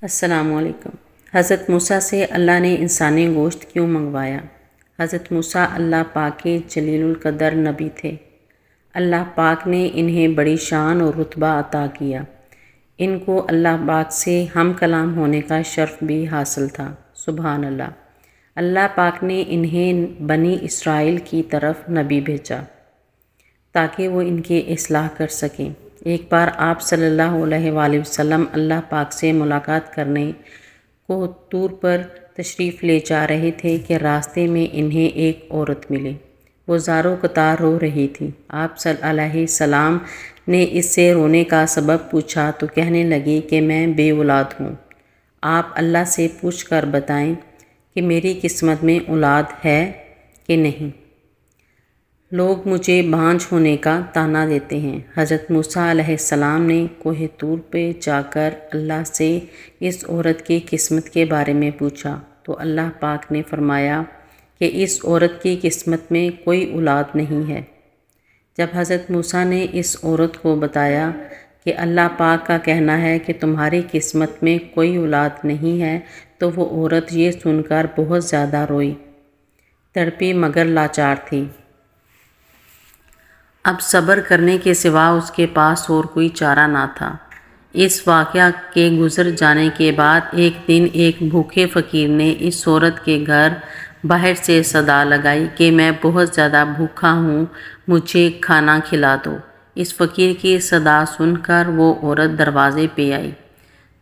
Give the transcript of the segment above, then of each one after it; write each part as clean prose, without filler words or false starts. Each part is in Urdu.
السلام علیکم۔ حضرت موسیٰ سے اللہ نے انسانی گوشت کیوں منگوایا؟ حضرت موسیٰ اللہ پاک کے جلیل القدر نبی تھے۔ اللہ پاک نے انہیں بڑی شان اور رتبہ عطا کیا۔ ان کو اللہ پاک سے ہم کلام ہونے کا شرف بھی حاصل تھا۔ سبحان اللہ۔ اللہ پاک نے انہیں بنی اسرائیل کی طرف نبی بھیجا تاکہ وہ ان کی اصلاح کر سکیں۔ ایک بار آپ صلی اللہ علیہ وآلہ وسلم اللہ پاک سے ملاقات کرنے کو طور پر تشریف لے جا رہے تھے کہ راستے میں انہیں ایک عورت ملی۔ وہ زاروں قطار رو رہی تھی۔ آپ صلی اللہ علیہ وسلم نے اس سے رونے کا سبب پوچھا تو کہنے لگی کہ میں بے اولاد ہوں۔ آپ اللہ سے پوچھ کر بتائیں کہ میری قسمت میں اولاد ہے کہ نہیں۔ لوگ مجھے بانجھ ہونے کا طعنہ دیتے ہیں۔ حضرت موسیٰ علیہ السلام نے کوہ طور پہ جا کر اللہ سے اس عورت کی قسمت کے بارے میں پوچھا تو اللہ پاک نے فرمایا کہ اس عورت کی قسمت میں کوئی اولاد نہیں ہے۔ جب حضرت موسیٰ نے اس عورت کو بتایا کہ اللہ پاک کا کہنا ہے کہ تمہاری قسمت میں کوئی اولاد نہیں ہے تو وہ عورت یہ سن کر بہت زیادہ روئی، تڑپی مگر لاچار تھی۔ اب صبر کرنے کے سوا اس کے پاس اور کوئی چارہ نہ تھا۔ اس واقعہ کے گزر جانے کے بعد ایک دن ایک بھوکے فقیر نے اس عورت کے گھر باہر سے صدا لگائی کہ میں بہت زیادہ بھوکا ہوں، مجھے کھانا کھلا دو۔ اس فقیر کی صدا سن کر وہ عورت دروازے پہ آئی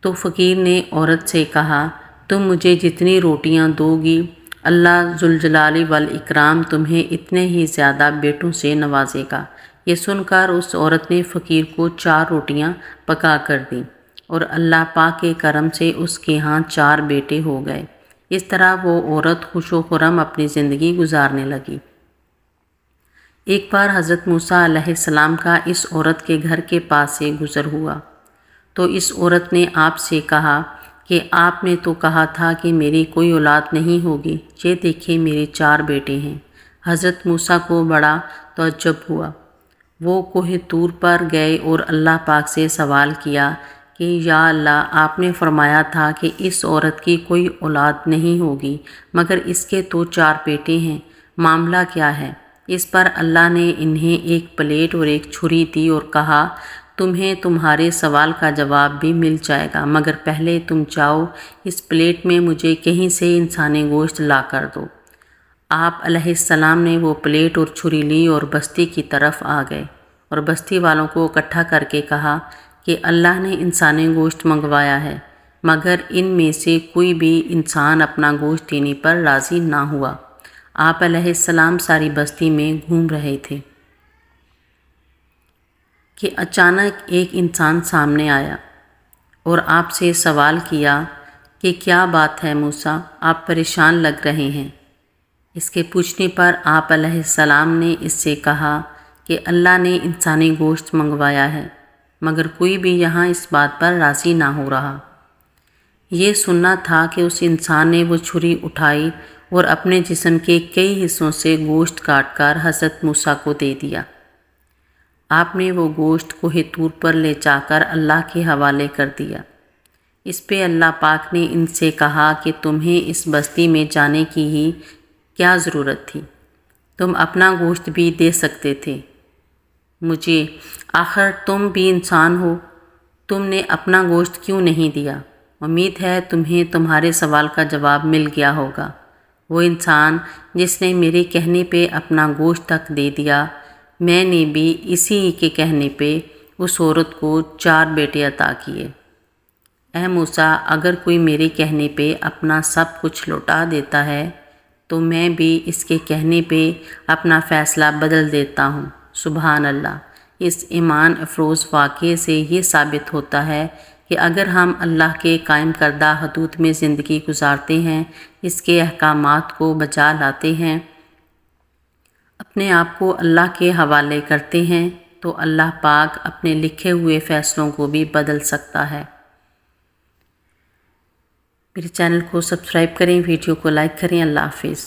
تو فقیر نے عورت سے کہا، تم مجھے جتنی روٹیاں دو گی اللہ ذوالجلال والاکرام تمہیں اتنے ہی زیادہ بیٹوں سے نوازے گا۔ یہ سن کر اس عورت نے فقیر کو 4 روٹیاں پکا کر دیں اور اللہ پاک کے کرم سے اس کے ہاں 4 بیٹے ہو گئے۔ اس طرح وہ عورت خوش و خرم اپنی زندگی گزارنے لگی۔ ایک بار حضرت موسیٰ علیہ السلام کا اس عورت کے گھر کے پاس سے گزر ہوا تو اس عورت نے آپ سے کہا کہ آپ نے تو کہا تھا کہ میری کوئی اولاد نہیں ہوگی، یہ دیکھیں میرے 4 بیٹے ہیں۔ حضرت موسیٰ کو بڑا تعجب ہوا۔ وہ کوہ طور پر گئے اور اللہ پاک سے سوال کیا کہ یا اللہ، آپ نے فرمایا تھا کہ اس عورت کی کوئی اولاد نہیں ہوگی مگر اس کے تو 4 بیٹے ہیں، معاملہ کیا ہے؟ اس پر اللہ نے انہیں ایک پلیٹ اور ایک چھری دی اور کہا، تمہیں تمہارے سوال کا جواب بھی مل جائے گا مگر پہلے تم جاؤ اس پلیٹ میں مجھے کہیں سے انسانی گوشت لا کر دو۔ آپ علیہ السلام نے وہ پلیٹ اور چھری لی اور بستی کی طرف آ گئے اور بستی والوں کو اکٹھا کر کے کہا کہ اللہ نے انسانی گوشت منگوایا ہے مگر ان میں سے کوئی بھی انسان اپنا گوشت دینے پر راضی نہ ہوا۔ آپ علیہ السلام ساری بستی میں گھوم رہے تھے کہ اچانک ایک انسان سامنے آیا اور آپ سے سوال کیا کہ کیا بات ہے موسیٰ، آپ پریشان لگ رہے ہیں۔ اس کے پوچھنے پر آپ علیہ السلام نے اس سے کہا کہ اللہ نے انسانی گوشت منگوایا ہے مگر کوئی بھی یہاں اس بات پر راضی نہ ہو رہا۔ یہ سننا تھا کہ اس انسان نے وہ چھری اٹھائی اور اپنے جسم کے کئی حصوں سے گوشت کاٹ کر حضرت موسیٰ کو دے دیا۔ آپ نے وہ گوشت کوہ طور پر لے جا کر اللہ کے حوالے کر دیا۔ اس پہ اللہ پاک نے ان سے کہا کہ تمہیں اس بستی میں جانے کی ہی کیا ضرورت تھی؟ تم اپنا گوشت بھی دے سکتے تھے مجھے، آخر تم بھی انسان ہو، تم نے اپنا گوشت کیوں نہیں دیا؟ امید ہے تمہیں تمہارے سوال کا جواب مل گیا ہوگا۔ وہ انسان جس نے میرے کہنے پہ اپنا گوشت تک دے دیا، میں نے بھی اسی کے کہنے پہ اس عورت کو 4 بیٹے عطا کیے۔ اے موسیٰ، اگر کوئی میرے کہنے پہ اپنا سب کچھ لوٹا دیتا ہے تو میں بھی اس کے کہنے پہ اپنا فیصلہ بدل دیتا ہوں۔ سبحان اللہ۔ اس ایمان افروز واقعے سے یہ ثابت ہوتا ہے کہ اگر ہم اللہ کے قائم کردہ حدود میں زندگی گزارتے ہیں، اس کے احکامات کو بجا لاتے ہیں، اپنے آپ کو اللہ کے حوالے کرتے ہیں تو اللہ پاک اپنے لکھے ہوئے فیصلوں کو بھی بدل سکتا ہے۔ میرے چینل کو سبسکرائب کریں، ویڈیو کو لائک کریں۔ اللہ حافظ۔